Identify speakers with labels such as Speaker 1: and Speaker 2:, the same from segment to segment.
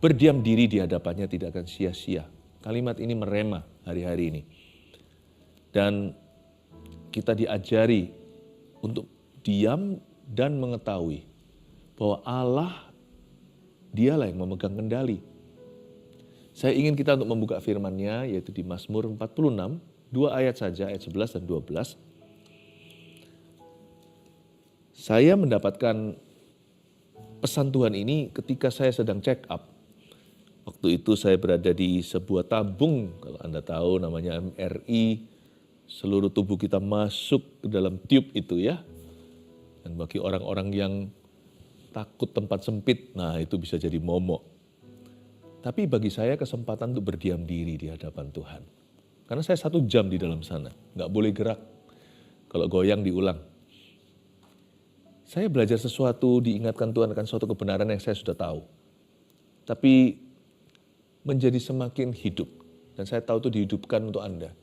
Speaker 1: Berdiam diri di hadapannya tidak akan sia-sia. Kalimat ini merema hari-hari ini. Dan kita diajari untuk diam dan mengetahui bahwa Allah, dialah yang memegang kendali. Saya ingin kita untuk membuka firman-Nya, yaitu di Mazmur 46, 2 ayat saja, ayat 11 dan 12. Saya mendapatkan pesan Tuhan ini ketika saya sedang check up. Waktu itu saya berada di sebuah tabung, kalau Anda tahu namanya MRI, seluruh tubuh kita masuk ke dalam tube itu ya. Dan bagi orang-orang yang takut tempat sempit, nah itu bisa jadi momok. Tapi bagi saya kesempatan untuk berdiam diri di hadapan Tuhan. Karena saya 1 jam di dalam sana, nggak boleh gerak. Kalau goyang diulang. Saya belajar sesuatu, diingatkan Tuhan akan suatu kebenaran yang saya sudah tahu. Tapi menjadi semakin hidup. Dan saya tahu itu dihidupkan untuk Anda.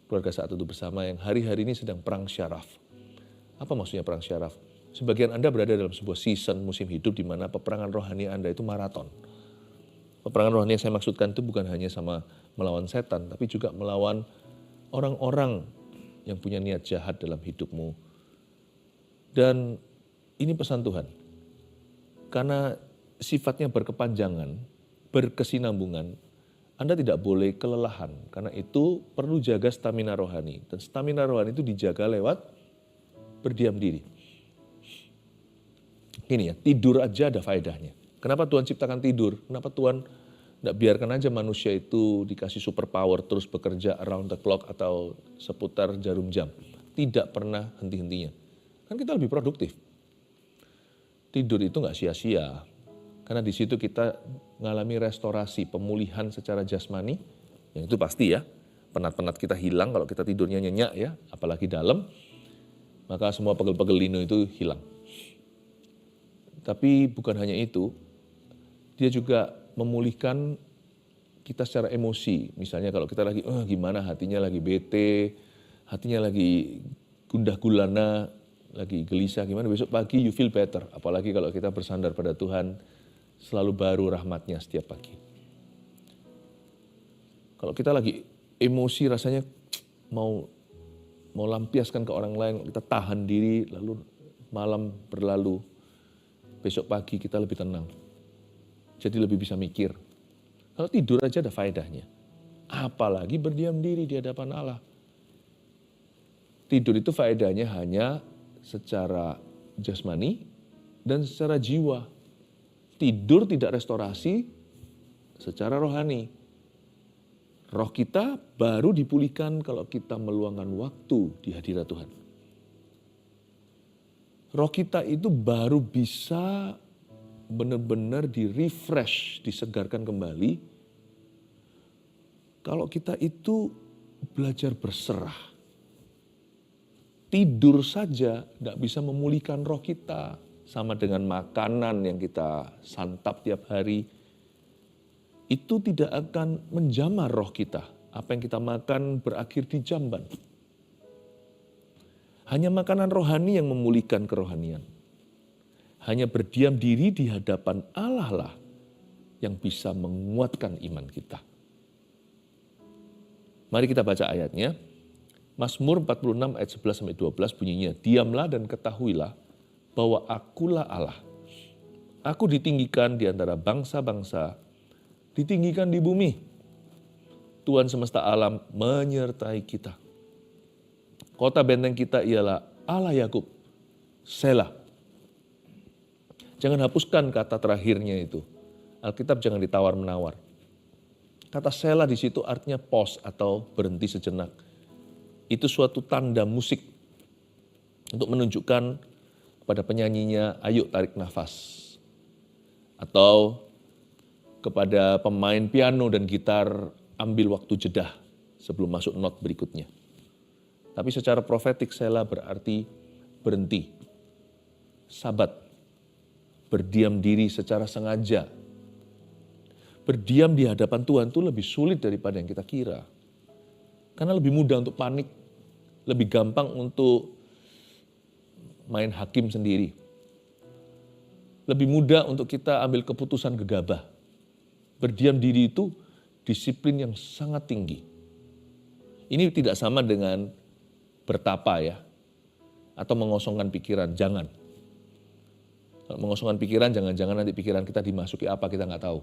Speaker 1: Keluarga Saat Teduh Bersama yang hari-hari ini sedang perang syaraf. Apa maksudnya perang syaraf? Sebagian Anda berada dalam sebuah season musim hidup di mana peperangan rohani Anda itu maraton. Peperangan rohani yang saya maksudkan itu bukan hanya sama melawan setan, tapi juga melawan orang-orang yang punya niat jahat dalam hidupmu. Dan ini pesan Tuhan. Karena sifatnya berkepanjangan, berkesinambungan, Anda tidak boleh kelelahan. Karena itu perlu jaga stamina rohani. Dan stamina rohani itu dijaga lewat berdiam diri. Gini ya, tidur aja ada faedahnya. Kenapa Tuhan ciptakan tidur? Kenapa Tuhan tidak biarkan aja manusia itu dikasih super power terus bekerja around the clock atau seputar jarum jam. Tidak pernah henti-hentinya. Kan kita lebih produktif. Tidur itu nggak sia-sia. Karena di situ kita mengalami restorasi, pemulihan secara jasmani. Yang itu pasti ya, penat-penat kita hilang kalau kita tidurnya nyenyak ya, apalagi dalam. Maka semua pegel-pegel lino itu hilang. Tapi bukan hanya itu, dia juga memulihkan kita secara emosi. Misalnya kalau kita lagi, gimana hatinya lagi bete, hatinya lagi gundah gulana, lagi gelisah, gimana besok pagi you feel better. Apalagi kalau kita bersandar pada Tuhan, selalu baru rahmatnya setiap pagi. Kalau kita lagi emosi rasanya mau lampiaskan ke orang lain, kita tahan diri, lalu malam berlalu, besok pagi kita lebih tenang. Jadi lebih bisa mikir. Kalau tidur aja ada faedahnya. Apalagi berdiam diri di hadapan Allah. Tidur itu faedahnya hanya secara jasmani dan secara jiwa. Tidur tidak restorasi secara rohani. Roh kita baru dipulihkan kalau kita meluangkan waktu di hadirat Tuhan. Roh kita itu baru bisa benar-benar di-refresh, disegarkan kembali kalau kita itu belajar berserah. Tidur saja tidak bisa memulihkan roh kita. Sama dengan makanan yang kita santap tiap hari, itu tidak akan menjamah roh kita. Apa yang kita makan berakhir di jamban. Hanya makanan rohani yang memulihkan kerohanian. Hanya berdiam diri di hadapan Allah lah yang bisa menguatkan iman kita. Mari kita baca ayatnya. Mazmur 46 ayat 11-12 bunyinya, diamlah dan ketahuilah bahwa akulah Allah. Aku ditinggikan di antara bangsa-bangsa, ditinggikan di bumi. Tuhan semesta alam menyertai kita. Kota benteng kita ialah Allah Yakub, Selah. Jangan hapuskan kata terakhirnya itu. Alkitab jangan ditawar-menawar. Kata Selah di situ artinya pause atau berhenti sejenak. Itu suatu tanda musik untuk menunjukkan kepada penyanyinya, ayo tarik nafas. Atau kepada pemain piano dan gitar, ambil waktu jeda sebelum masuk not berikutnya. Tapi secara profetik Selah berarti berhenti, sabat, berdiam diri secara sengaja. Berdiam di hadapan Tuhan itu lebih sulit daripada yang kita kira. Karena lebih mudah untuk panik, lebih gampang untuk main hakim sendiri. Lebih mudah untuk kita ambil keputusan gegabah. Berdiam diri itu disiplin yang sangat tinggi. Ini tidak sama dengan bertapa ya, atau mengosongkan pikiran, jangan. Kalau mengosongkan pikiran, jangan-jangan nanti pikiran kita dimasuki apa kita nggak tahu.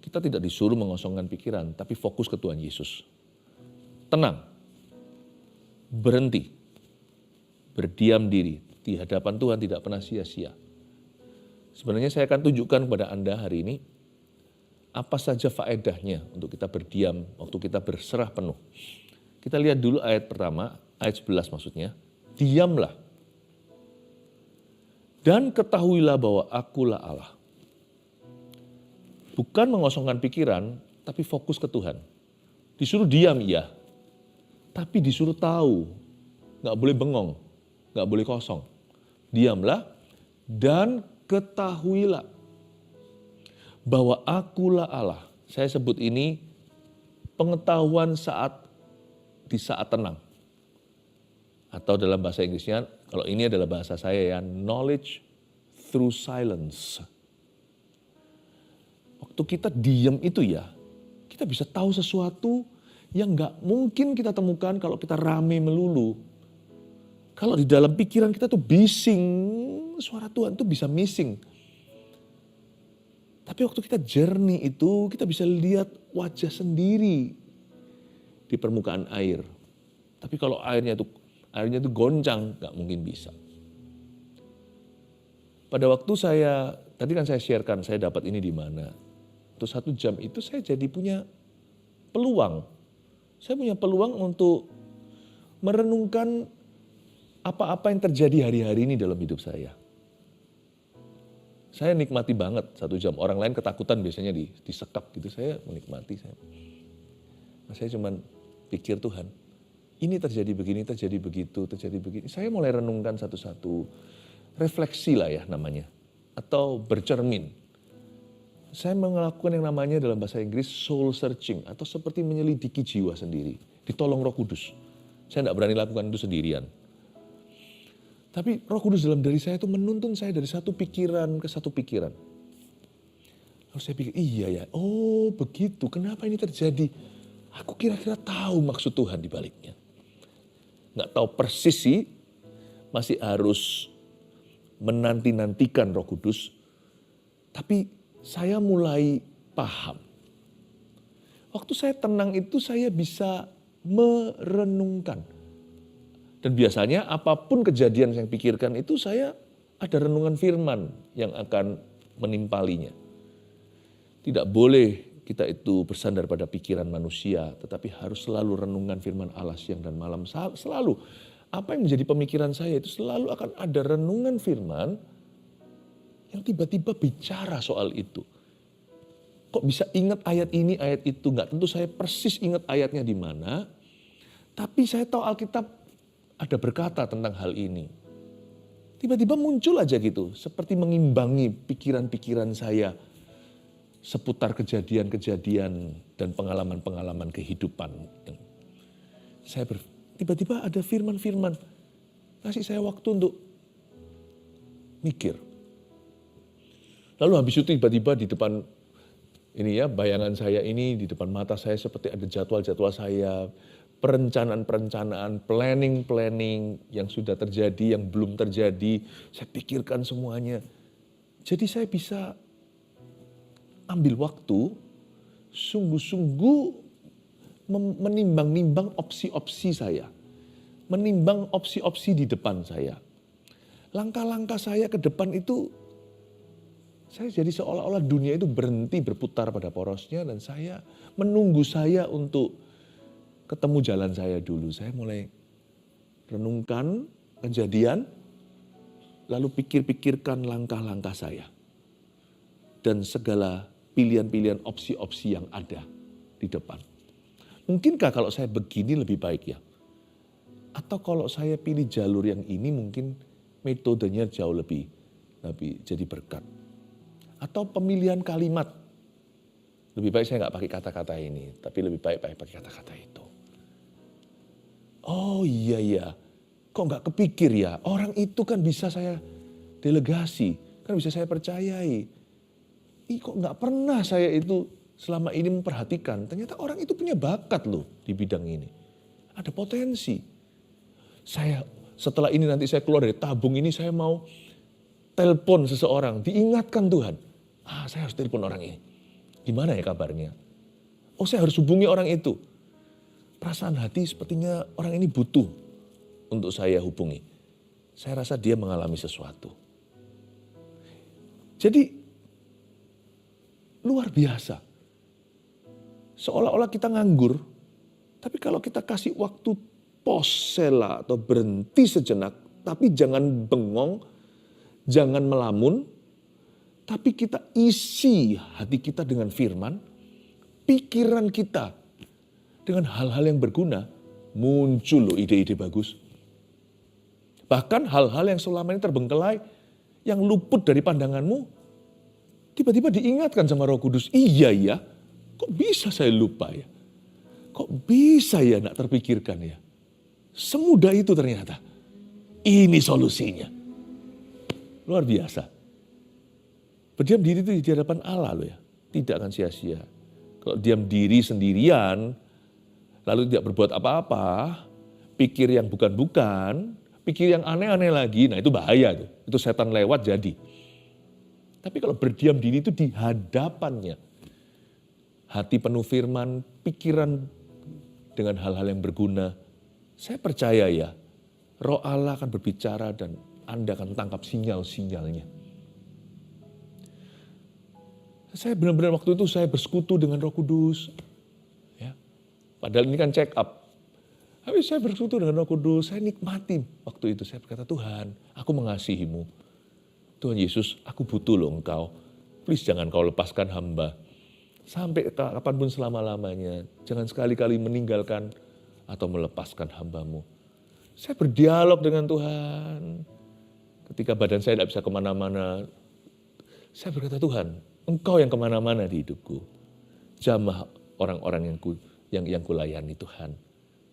Speaker 1: Kita tidak disuruh mengosongkan pikiran, tapi fokus ke Tuhan Yesus. Tenang, berhenti, berdiam diri di hadapan Tuhan tidak pernah sia-sia. Sebenarnya saya akan tunjukkan kepada Anda hari ini apa saja faedahnya untuk kita berdiam waktu kita berserah penuh. Kita lihat dulu ayat pertama, ayat 11 maksudnya. Diamlah dan ketahuilah bahwa akulah Allah. Bukan mengosongkan pikiran, tapi fokus ke Tuhan. Disuruh diam, iya. Tapi disuruh tahu, nggak boleh bengong, nggak boleh kosong. Diamlah dan ketahuilah bahwa akulah Allah. Saya sebut ini pengetahuan di saat tenang. Atau dalam bahasa Inggrisnya, kalau ini adalah bahasa saya ya, knowledge through silence. Waktu kita diam itu ya, kita bisa tahu sesuatu yang nggak mungkin kita temukan kalau kita rame melulu. Kalau di dalam pikiran kita tuh bising, suara Tuhan tuh bisa missing. Tapi waktu kita jernih itu, kita bisa lihat wajah sendiri di permukaan air. Tapi kalau airnya itu goncang, nggak mungkin bisa. Pada waktu tadi kan saya sharekan, saya dapat ini di mana. Terus 1 jam itu saya jadi punya peluang. Saya punya peluang untuk merenungkan apa-apa yang terjadi hari-hari ini dalam hidup saya. Saya nikmati banget 1 jam. Orang lain ketakutan biasanya disekap gitu. Saya menikmati. Saya cuma pikir Tuhan, ini terjadi begini, terjadi begitu, terjadi begini. Saya mulai renungkan satu-satu. Refleksi lah ya namanya. Atau bercermin. Saya melakukan yang namanya dalam bahasa Inggris soul searching. Atau seperti menyelidiki jiwa sendiri. Ditolong Roh Kudus. Saya tidak berani lakukan itu sendirian. Tapi Roh Kudus dalam diri saya itu menuntun saya dari satu pikiran ke satu pikiran. Lalu saya pikir, iya ya, oh begitu, kenapa ini terjadi? Aku kira-kira tahu maksud Tuhan di baliknya. Nggak tahu persis sih, masih harus menanti-nantikan Roh Kudus. Tapi saya mulai paham. Waktu saya tenang itu saya bisa merenungkan. Dan biasanya apapun kejadian yang saya pikirkan itu saya ada renungan firman yang akan menimpalinya. Tidak boleh kita itu bersandar pada pikiran manusia, tetapi harus selalu renungan firman Allah siang dan malam. Selalu, apa yang menjadi pemikiran saya itu selalu akan ada renungan firman yang tiba-tiba bicara soal itu. Kok bisa ingat ayat ini, ayat itu? Enggak, tentu saya persis ingat ayatnya di mana, tapi saya tahu Alkitab ada berkata tentang hal ini. Tiba-tiba muncul aja gitu, seperti mengimbangi pikiran-pikiran saya seputar kejadian-kejadian dan pengalaman-pengalaman kehidupan. Tiba-tiba ada firman-firman, kasih saya waktu untuk mikir. Lalu habis itu tiba-tiba di depan ini ya, bayangan saya ini di depan mata saya seperti ada jadwal-jadwal saya, perencanaan-perencanaan, planning-planning yang sudah terjadi, yang belum terjadi, saya pikirkan semuanya. Jadi saya bisa ambil waktu, sungguh-sungguh menimbang-nimbang opsi-opsi saya. Menimbang opsi-opsi di depan saya. Langkah-langkah saya ke depan itu, saya jadi seolah-olah dunia itu berhenti berputar pada porosnya dan saya menunggu saya untuk ketemu jalan saya dulu. Saya mulai renungkan kejadian, lalu pikir-pikirkan langkah-langkah saya. Dan segala pilihan-pilihan opsi-opsi yang ada di depan. Mungkinkah kalau saya begini lebih baik ya? Atau kalau saya pilih jalur yang ini mungkin metodenya jauh lebih jadi berkat. Atau pemilihan kalimat. Lebih baik saya nggak pakai kata-kata ini, tapi lebih baik pakai kata-kata itu. Oh iya, kok nggak kepikir ya? Orang itu kan bisa saya delegasi, kan bisa saya percayai. kok nggak pernah saya itu selama ini memperhatikan. Ternyata orang itu punya bakat loh di bidang ini. Ada potensi. Setelah ini nanti saya keluar dari tabung ini, saya mau telepon seseorang. Diingatkan Tuhan. Saya harus telepon orang ini. Gimana ya kabarnya? Saya harus hubungi orang itu. Perasaan hati sepertinya orang ini butuh untuk saya hubungi. Saya rasa dia mengalami sesuatu. Jadi luar biasa. Seolah-olah kita nganggur. Tapi kalau kita kasih waktu posela atau berhenti sejenak. Tapi jangan bengong, jangan melamun. Tapi kita isi hati kita dengan firman. Pikiran kita dengan hal-hal yang berguna. Muncul loh ide-ide bagus. Bahkan hal-hal yang selama ini terbengkelai. Yang luput dari pandanganmu. Tiba-tiba diingatkan sama Roh Kudus. Iya ya, kok bisa saya lupa ya? Kok bisa ya nak terpikirkan ya? Semudah itu ternyata. Ini solusinya. Luar biasa. Berdiam diri itu di hadapan Allah loh ya. Tidak akan sia-sia. Kalau diam diri sendirian, lalu tidak berbuat apa-apa, pikir yang bukan-bukan, pikir yang aneh-aneh lagi, nah itu bahaya tuh. Itu setan lewat jadi. Tapi kalau berdiam diri itu di hadapannya. Hati penuh firman, pikiran dengan hal-hal yang berguna. Saya percaya ya, Roh Allah akan berbicara dan Anda akan tangkap sinyal-sinyalnya. Saya benar-benar waktu itu saya bersekutu dengan Roh Kudus. Ya. Padahal ini kan check up. Tapi saya bersekutu dengan Roh Kudus, saya nikmati waktu itu. Saya berkata, Tuhan, aku mengasihimu. Tuhan Yesus, aku butuh loh Engkau. Please jangan kau lepaskan hamba. Sampai kapanpun selama-lamanya. Jangan sekali-kali meninggalkan atau melepaskan hambamu. Saya berdialog dengan Tuhan. Ketika badan saya tidak bisa kemana-mana. Saya berkata, Tuhan, Engkau yang kemana-mana di hidupku. Jamah orang-orang yang kulayani Tuhan.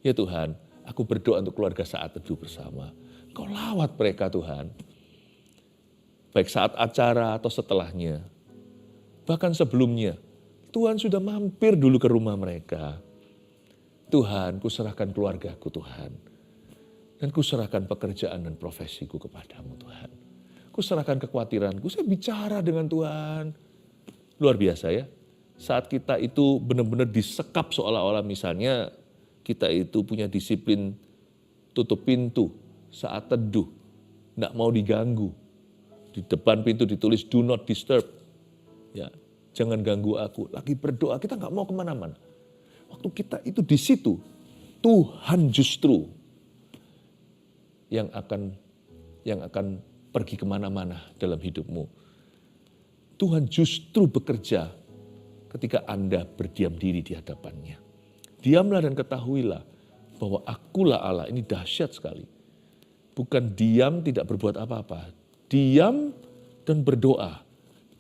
Speaker 1: Ya Tuhan, aku berdoa untuk keluarga saat teduh bersama. Engkau lawat mereka Tuhan. Baik saat acara atau setelahnya. Bahkan sebelumnya, Tuhan sudah mampir dulu ke rumah mereka. Tuhan, kuserahkan keluargaku Tuhan. Dan kuserahkan pekerjaan dan profesiku kepadamu Tuhan. Kuserahkan kekhawatiranku, saya bicara dengan Tuhan. Luar biasa ya. Saat kita itu benar-benar disekap seolah-olah misalnya kita itu punya disiplin tutup pintu saat teduh. Tidak mau diganggu. Di depan pintu ditulis do not disturb. Ya, jangan ganggu aku. Lagi berdoa, kita nggak mau kemana-mana. Waktu kita itu di situ, Tuhan justru yang akan pergi kemana-mana dalam hidupmu. Tuhan justru bekerja ketika Anda berdiam diri di hadapannya. Diamlah dan ketahuilah bahwa akulah Allah. Ini dahsyat sekali. Bukan diam tidak berbuat apa-apa. Diam dan berdoa.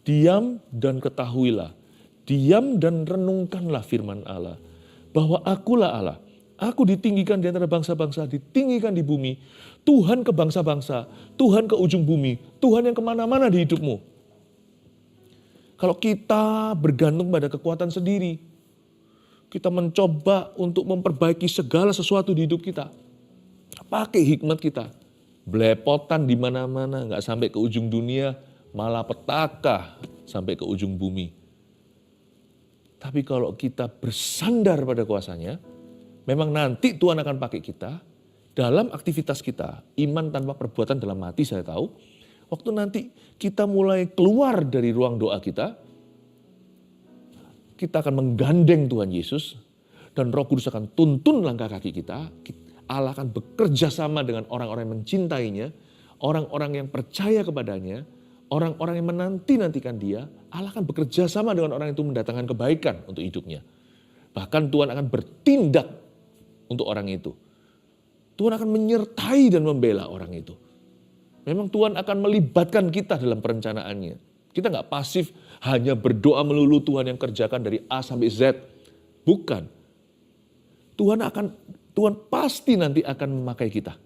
Speaker 1: Diam dan ketahuilah. Diam dan renungkanlah firman Allah. Bahwa akulah Allah. Aku ditinggikan di antara bangsa-bangsa, ditinggikan di bumi. Tuhan ke bangsa-bangsa, Tuhan ke ujung bumi. Tuhan yang kemana-mana di hidupmu. Kalau kita bergantung pada kekuatan sendiri, kita mencoba untuk memperbaiki segala sesuatu di hidup kita. Pakai hikmat kita. Belepotan di mana-mana, nggak sampai ke ujung dunia, malah petaka sampai ke ujung bumi. Tapi kalau kita bersandar pada kuasanya, memang nanti Tuhan akan pakai kita dalam aktivitas kita. Iman tanpa perbuatan dalam hati saya tahu. Waktu nanti kita mulai keluar dari ruang doa kita akan menggandeng Tuhan Yesus dan Roh Kudus akan tuntun langkah kaki kita. Allah akan bekerja sama dengan orang-orang yang mencintainya, orang-orang yang percaya kepadanya, orang-orang yang menanti-nantikan dia. Allah akan bekerja sama dengan orang itu mendatangkan kebaikan untuk hidupnya. Bahkan Tuhan akan bertindak untuk orang itu. Tuhan akan menyertai dan membela orang itu. Memang Tuhan akan melibatkan kita dalam perencanaannya. Kita nggak pasif hanya berdoa melulu Tuhan yang kerjakan dari A sampai Z. Bukan. Tuhan pasti nanti akan memakai kita.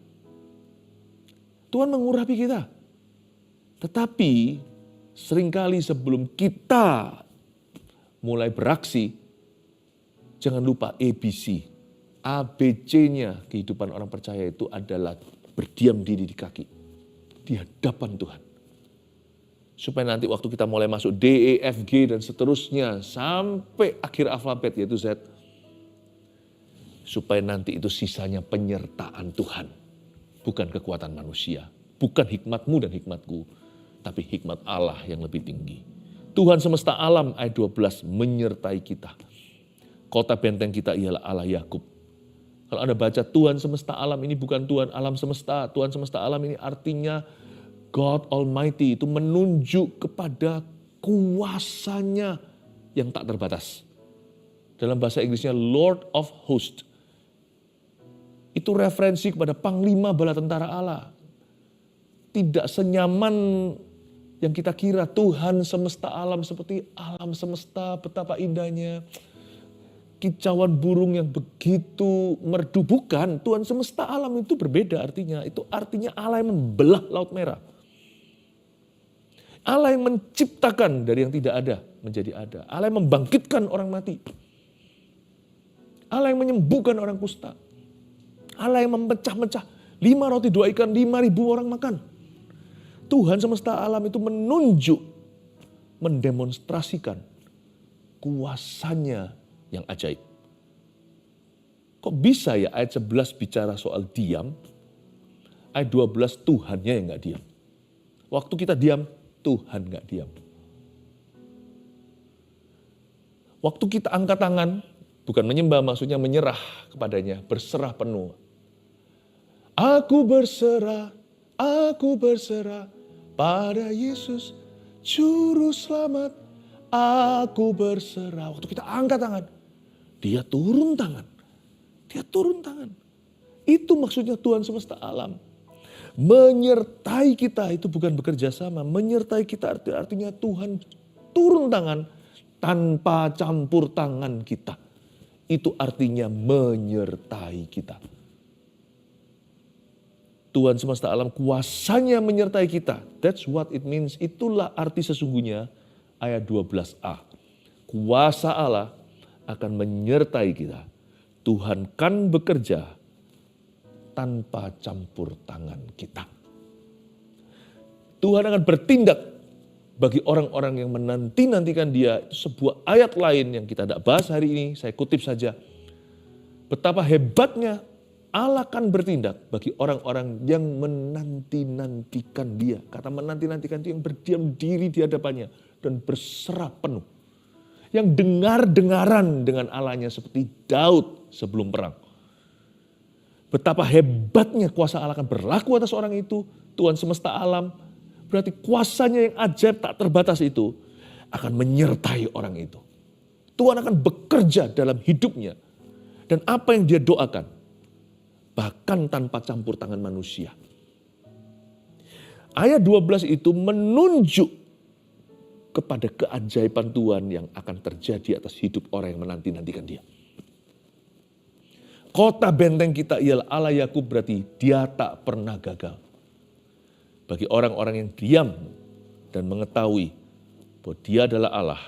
Speaker 1: Tuhan mengurapi kita. Tetapi Seringkali sebelum kita mulai beraksi, jangan lupa ABC. ABC-nya kehidupan orang percaya itu adalah berdiam diri di kaki, di hadapan Tuhan. Supaya nanti waktu kita mulai masuk D, E, F, G dan seterusnya sampai akhir alfabet yaitu Z. Supaya nanti itu sisanya penyertaan Tuhan. Bukan kekuatan manusia, bukan hikmatmu dan hikmatku, tapi hikmat Allah yang lebih tinggi. Tuhan semesta alam ayat 12 menyertai kita. Kota benteng kita ialah Allah Yakub. Kalau Anda baca Tuhan semesta alam ini bukan Tuhan alam semesta. Tuhan semesta alam ini artinya God Almighty, itu menunjuk kepada kuasanya yang tak terbatas. Dalam bahasa Inggrisnya Lord of Hosts. Itu referensi kepada panglima bala tentara Allah. Tidak senyaman yang kita kira Tuhan semesta alam seperti alam semesta, betapa indahnya. Kicauan burung yang begitu merdu, bukan. Tuhan semesta alam itu berbeda artinya. Itu artinya Allah yang membelah Laut Merah. Allah yang menciptakan dari yang tidak ada menjadi ada. Allah yang membangkitkan orang mati. Allah yang menyembuhkan orang kusta. Allah yang memecah-mecah 5 roti 2 ikan 5.000 orang makan. Tuhan semesta alam itu menunjuk, mendemonstrasikan kuasanya yang ajaib. Kok bisa ya ayat 11 bicara soal diam, ayat 12 Tuhannya yang gak diam. Waktu kita diam, Tuhan gak diam. Waktu kita angkat tangan, bukan menyembah, maksudnya menyerah kepadanya, berserah penuh. Aku berserah pada Yesus, Juru Selamat. Aku berserah. Waktu kita angkat tangan, Dia turun tangan. Dia turun tangan. Itu maksudnya Tuhan semesta alam. Menyertai kita itu bukan bekerja sama. Menyertai kita artinya Tuhan turun tangan tanpa campur tangan kita. Itu artinya menyertai kita. Tuhan semesta alam kuasanya menyertai kita. That's what it means. Itulah arti sesungguhnya ayat 12a. Kuasa Allah akan menyertai kita. Tuhan kan bekerja tanpa campur tangan kita. Tuhan akan bertindak bagi orang-orang yang menanti-nantikan Dia. Itu sebuah ayat lain yang kita tidak bahas hari ini. Saya kutip saja. Betapa hebatnya Allah akan bertindak bagi orang-orang yang menanti-nantikan Dia. Kata menanti-nantikan itu yang berdiam diri di hadapannya dan berserah penuh. Yang dengar-dengaran dengan Allahnya seperti Daud sebelum perang. Betapa hebatnya kuasa Allah akan berlaku atas orang itu. Tuhan semesta alam, berarti kuasanya yang ajaib tak terbatas itu akan menyertai orang itu. Tuhan akan bekerja dalam hidupnya. Dan apa yang dia doakan, bahkan tanpa campur tangan manusia. Ayat 12 itu menunjuk kepada keajaiban Tuhan yang akan terjadi atas hidup orang yang menanti-nantikan Dia. Kota benteng kita ialah Allah Yakub, berarti Dia tak pernah gagal. Bagi orang-orang yang diam dan mengetahui bahwa Dia adalah Allah,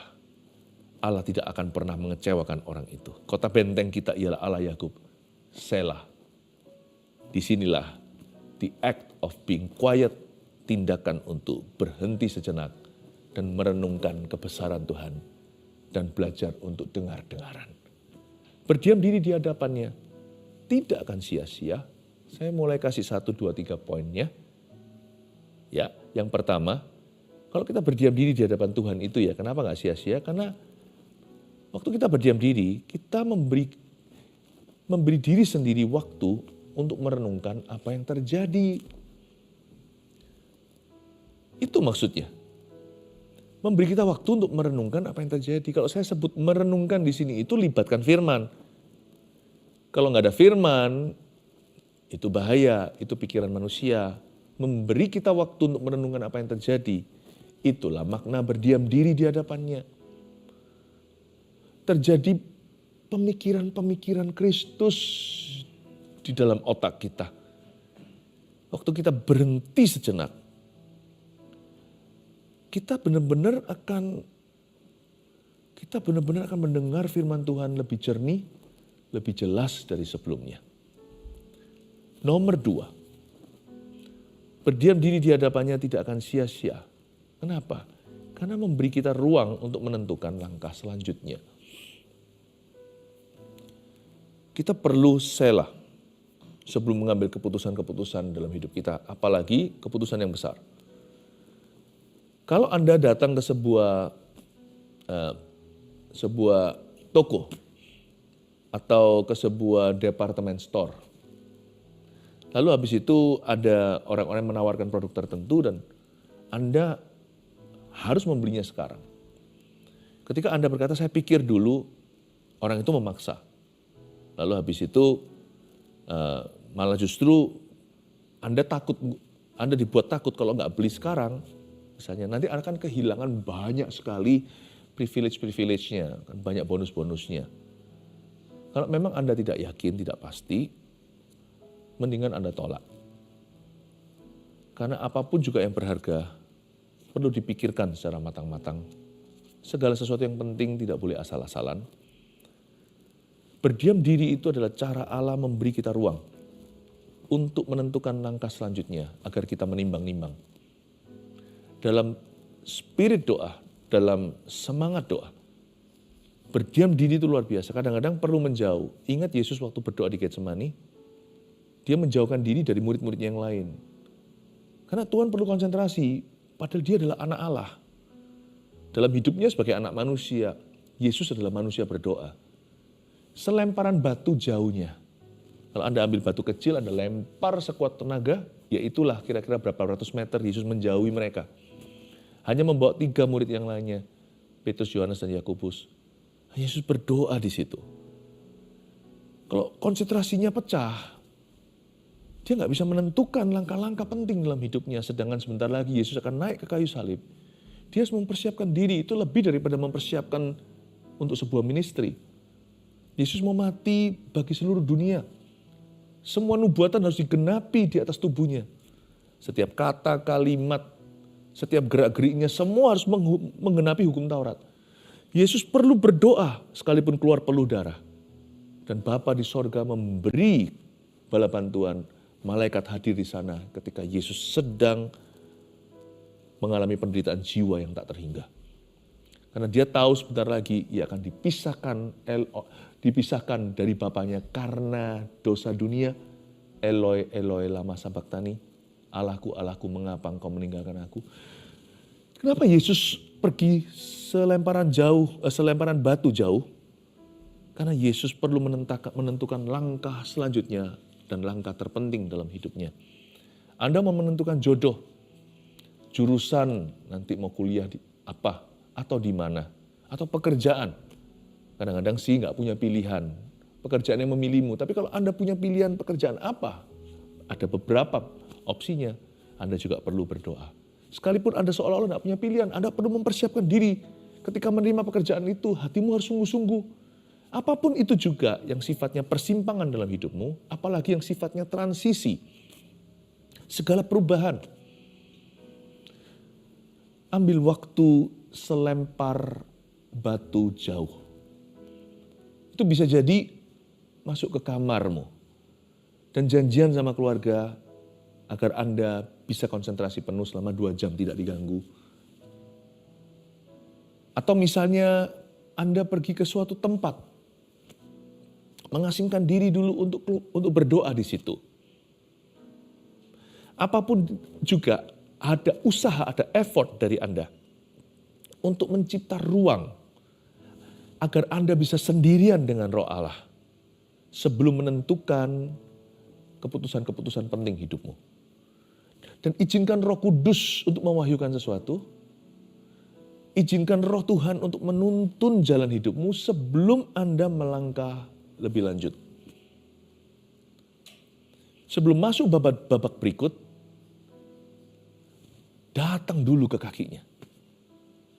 Speaker 1: Allah tidak akan pernah mengecewakan orang itu. Kota benteng kita ialah Allah Yakub. Selah. Disinilah the act of being quiet, tindakan untuk berhenti sejenak dan merenungkan kebesaran Tuhan dan belajar untuk dengar-dengaran. Berdiam diri di hadapannya tidak akan sia-sia. Saya mulai kasih 1, 2, 3 poinnya. Ya, yang pertama, kalau kita berdiam diri di hadapan Tuhan itu ya, kenapa gak sia-sia? Karena waktu kita berdiam diri, kita memberi diri sendiri waktu untuk merenungkan apa yang terjadi. Itu maksudnya. Memberi kita waktu untuk merenungkan apa yang terjadi. Kalau saya sebut merenungkan di sini itu libatkan firman. Kalau nggak ada firman, itu bahaya, itu pikiran manusia. Memberi kita waktu untuk merenungkan apa yang terjadi, itulah makna berdiam diri di hadapannya. Terjadi pemikiran-pemikiran Kristus di dalam otak kita. Waktu kita berhenti sejenak, kita benar-benar akan mendengar firman Tuhan lebih jernih, lebih jelas dari sebelumnya. Nomor 2, berdiam diri di hadapannya tidak akan sia-sia. Kenapa? Karena memberi kita ruang untuk menentukan langkah selanjutnya. Kita perlu selah sebelum mengambil keputusan-keputusan dalam hidup kita, apalagi keputusan yang besar. Kalau Anda datang ke sebuah toko atau ke sebuah department store, lalu habis itu ada orang-orang yang menawarkan produk tertentu dan Anda harus membelinya sekarang. Ketika Anda berkata, saya pikir dulu, orang itu memaksa. Lalu habis itu malah justru Anda dibuat takut kalau nggak beli sekarang, misalnya nanti akan kehilangan banyak sekali privilege-nya, banyak bonus-bonusnya. Kalau memang Anda tidak yakin, tidak pasti, mendingan Anda tolak. Karena apapun juga yang berharga perlu dipikirkan secara matang-matang. Segala sesuatu yang penting tidak boleh asal-asalan. Berdiam diri itu adalah cara Allah memberi kita ruang untuk menentukan langkah selanjutnya agar kita menimbang-nimbang. Dalam spirit doa, dalam semangat doa, berdiam diri itu luar biasa. Kadang-kadang perlu menjauh. Ingat Yesus waktu berdoa di Getsemani, dia menjauhkan diri dari murid-muridnya yang lain. Karena Tuhan perlu konsentrasi, padahal dia adalah anak Allah. Dalam hidupnya sebagai anak manusia, Yesus adalah manusia berdoa. Selemparan batu jauhnya. Kalau Anda ambil batu kecil, Anda lempar sekuat tenaga, ya itulah kira-kira berapa ratus meter Yesus menjauhi mereka. Hanya membawa 3 murid yang lainnya, Petrus, Yohanes, dan Yakobus. Yesus berdoa di situ. Kalau konsentrasinya pecah, dia nggak bisa menentukan langkah-langkah penting dalam hidupnya. Sedangkan sebentar lagi Yesus akan naik ke kayu salib. Dia harus mempersiapkan diri, itu lebih daripada mempersiapkan untuk sebuah ministry. Yesus mau mati bagi seluruh dunia. Semua nubuatan harus digenapi di atas tubuhnya. Setiap kata, kalimat, setiap gerak-geriknya, semua harus menggenapi hukum Taurat. Yesus perlu berdoa sekalipun keluar peluh darah. Dan Bapa di sorga memberi bala bantuan, malaikat hadir di sana ketika Yesus sedang mengalami penderitaan jiwa yang tak terhingga. Karena dia tahu sebentar lagi ia akan dipisahkan dari Bapaknya karena dosa dunia. Eloi, Eloi, lama sabachthani. Allahku, Allahku, mengapa engkau meninggalkan aku? Kenapa Yesus pergi selemparan batu jauh? Karena Yesus perlu menentukan langkah selanjutnya dan langkah terpenting dalam hidupnya. Anda mau menentukan jodoh, jurusan nanti mau kuliah di apa atau di mana, atau pekerjaan. Kadang-kadang sih nggak punya pilihan, pekerjaan yang memilihmu. Tapi kalau Anda punya pilihan pekerjaan apa, ada beberapa opsinya, Anda juga perlu berdoa. Sekalipun Anda seolah-olah nggak punya pilihan, Anda perlu mempersiapkan diri. Ketika menerima pekerjaan itu, hatimu harus sungguh-sungguh. Apapun itu juga yang sifatnya persimpangan dalam hidupmu, apalagi yang sifatnya transisi. Segala perubahan. Ambil waktu selempar batu jauh. Itu bisa jadi masuk ke kamarmu. Dan janjian sama keluarga agar Anda bisa konsentrasi penuh selama 2 jam tidak diganggu. Atau misalnya Anda pergi ke suatu tempat. Mengasingkan diri dulu untuk berdoa di situ. Apapun juga ada usaha, ada effort dari Anda untuk mencipta ruang agar Anda bisa sendirian dengan Roh Allah sebelum menentukan keputusan-keputusan penting hidupmu. Dan izinkan Roh Kudus untuk mewahyukan sesuatu. Izinkan Roh Tuhan untuk menuntun jalan hidupmu sebelum Anda melangkah lebih lanjut. Sebelum masuk babak berikut, datang dulu ke kakinya.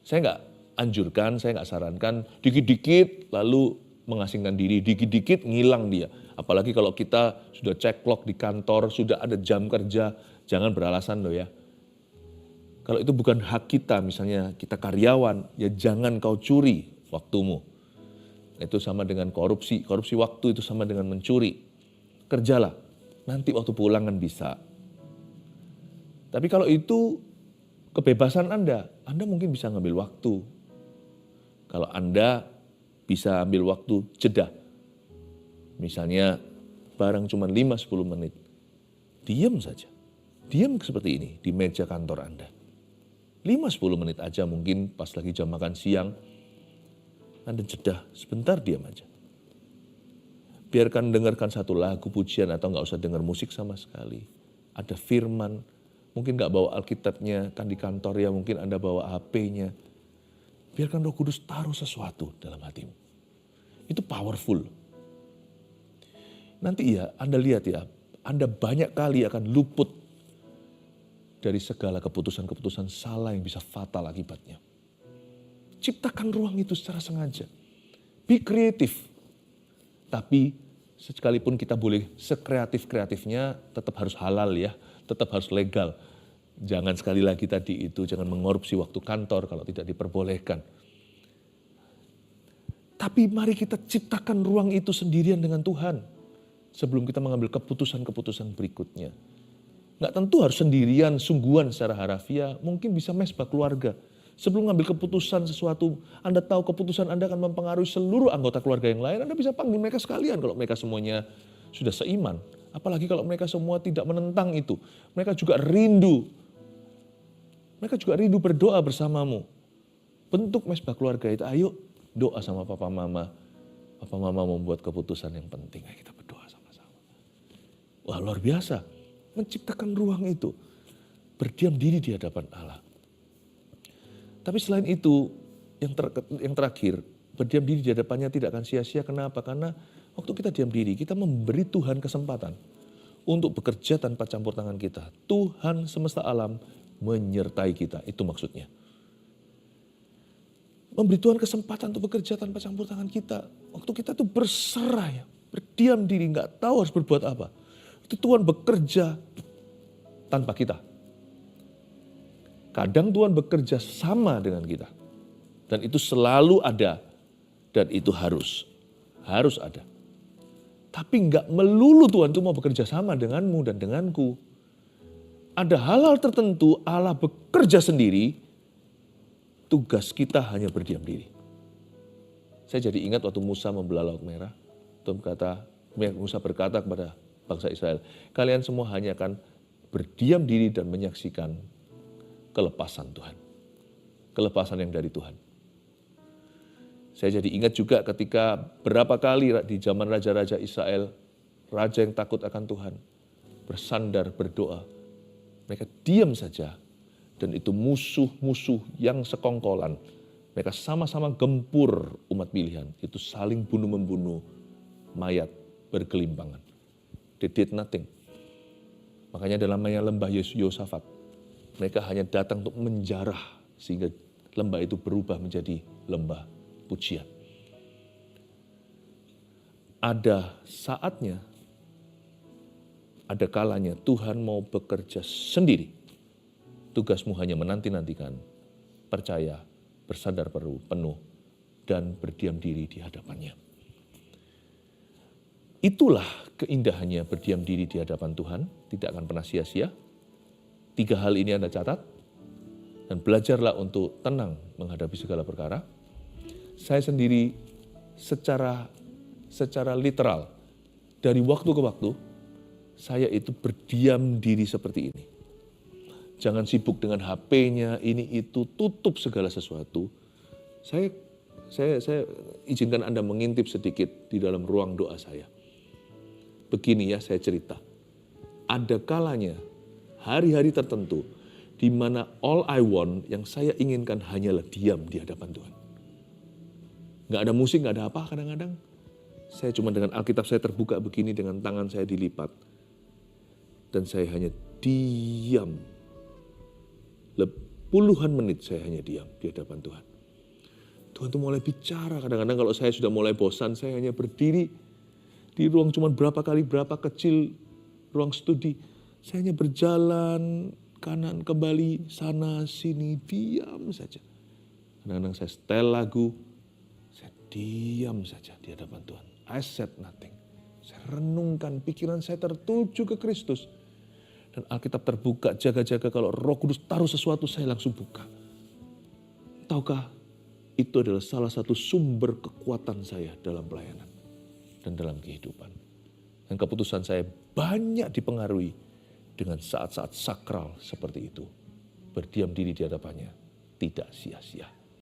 Speaker 1: Saya nggak anjurkan, saya nggak sarankan, dikit-dikit lalu mengasingkan diri, dikit-dikit ngilang dia. Apalagi kalau kita sudah cek clock di kantor, sudah ada jam kerja, jangan beralasan loh ya. Kalau itu bukan hak kita, misalnya kita karyawan, ya jangan kau curi waktumu. Itu sama dengan korupsi. Korupsi waktu itu sama dengan mencuri. Kerjalah, nanti waktu pulang kan bisa. Tapi kalau itu kebebasan Anda mungkin bisa ngambil waktu. Kalau Anda bisa ambil waktu jeda. Misalnya barang cuma 5-10 menit. Diam saja. Diam seperti ini di meja kantor Anda. 5-10 menit aja mungkin pas lagi jam makan siang. Anda jeda, sebentar diam aja. Biarkan dengarkan satu lagu pujian atau nggak usah dengar musik sama sekali. Ada firman, mungkin nggak bawa Alkitabnya, kan di kantor ya mungkin Anda bawa HP-nya. Biarkan Roh Kudus taruh sesuatu dalam hatimu. Itu powerful. Nanti ya, Anda lihat ya, Anda banyak kali akan luput dari segala keputusan-keputusan salah yang bisa fatal akibatnya. Ciptakan ruang itu secara sengaja. Be kreatif. Tapi sekalipun kita boleh sekreatif-kreatifnya, tetap harus halal ya, tetap harus legal. Jangan sekali lagi tadi itu, jangan mengorupsi waktu kantor kalau tidak diperbolehkan. Tapi mari kita ciptakan ruang itu sendirian dengan Tuhan. Sebelum kita mengambil keputusan-keputusan berikutnya. Nggak tentu harus sendirian, sungguhan secara harafiah, mungkin bisa mesbah keluarga. Sebelum mengambil keputusan sesuatu, Anda tahu keputusan Anda akan mempengaruhi seluruh anggota keluarga yang lain, Anda bisa panggil mereka sekalian kalau mereka semuanya sudah seiman. Apalagi kalau mereka semua tidak menentang itu. Mereka juga rindu. Mereka juga rindu berdoa bersamamu. Bentuk mesbah keluarga itu, ayo doa sama papa mama. Papa mama membuat keputusan yang penting, ayo kita berdoa sama-sama. Wah, luar biasa. Menciptakan ruang itu. Berdiam diri di hadapan Allah. Tapi selain itu, yang terakhir, berdiam diri di hadapannya tidak akan sia-sia. Kenapa? Karena waktu kita diam diri, kita memberi Tuhan kesempatan untuk bekerja tanpa campur tangan kita. Tuhan semesta alam menyertai kita, itu maksudnya. Memberi Tuhan kesempatan untuk bekerja tanpa campur tangan kita. Waktu kita tuh berserah ya, berdiam diri, nggak tahu harus berbuat apa. Itu Tuhan bekerja tanpa kita. Kadang Tuhan bekerja sama dengan kita. Dan itu selalu ada. Dan itu harus ada. Tapi enggak melulu Tuhan itu mau bekerja sama denganmu dan denganku. Ada hal-hal tertentu Allah bekerja sendiri. Tugas kita hanya berdiam diri. Saya jadi ingat waktu Musa membelah Laut Merah. Musa berkata kepada bangsa Israel, kalian semua hanya akan berdiam diri dan menyaksikan kelepasan Tuhan. Kelepasan yang dari Tuhan. Saya jadi ingat juga ketika berapa kali di zaman raja-raja Israel, raja yang takut akan Tuhan, bersandar berdoa. Mereka diam saja. Dan itu musuh-musuh yang sekongkolan. Mereka sama-sama gempur umat pilihan. Itu saling bunuh-membunuh, mayat bergelimpangan. They did nothing. Makanya dalam namanya lembah Yosafat, mereka hanya datang untuk menjarah sehingga lembah itu berubah menjadi lembah pujian. Ada saatnya, ada kalanya Tuhan mau bekerja sendiri. Tugasmu hanya menanti-nantikan, percaya, bersandar penuh, dan berdiam diri di hadapannya. Itulah keindahannya berdiam diri di hadapan Tuhan, tidak akan pernah sia-sia. 3 hal ini Anda catat, dan belajarlah untuk tenang menghadapi segala perkara. Saya sendiri secara literal, dari waktu ke waktu, saya itu berdiam diri seperti ini. Jangan sibuk dengan HP-nya, ini itu, tutup segala sesuatu. Saya izinkan Anda mengintip sedikit di dalam ruang doa saya. Begini ya, saya cerita. Ada kalanya, hari-hari tertentu, di mana all I want, yang saya inginkan hanyalah diam di hadapan Tuhan. Nggak ada musik, nggak ada apa kadang-kadang. Saya cuma dengan Alkitab saya terbuka begini, dengan tangan saya dilipat. Dan saya hanya diam. Puluhan menit saya hanya diam di hadapan Tuhan. Tuhan itu mulai bicara. Kadang-kadang kalau saya sudah mulai bosan, saya hanya berdiri di ruang cuma berapa kecil ruang studi. Saya hanya berjalan kanan, kembali, sana, sini, diam saja. Kadang-kadang saya setel lagu, saya diam saja di hadapan Tuhan. I said nothing. Saya renungkan, pikiran saya tertuju ke Kristus. Dan Alkitab terbuka, jaga-jaga kalau Roh Kudus taruh sesuatu, saya langsung buka. Tahukah, itu adalah salah satu sumber kekuatan saya dalam pelayanan dan dalam kehidupan. Dan keputusan saya banyak dipengaruhi dengan saat-saat sakral seperti itu. Berdiam diri di hadapannya, tidak sia-sia.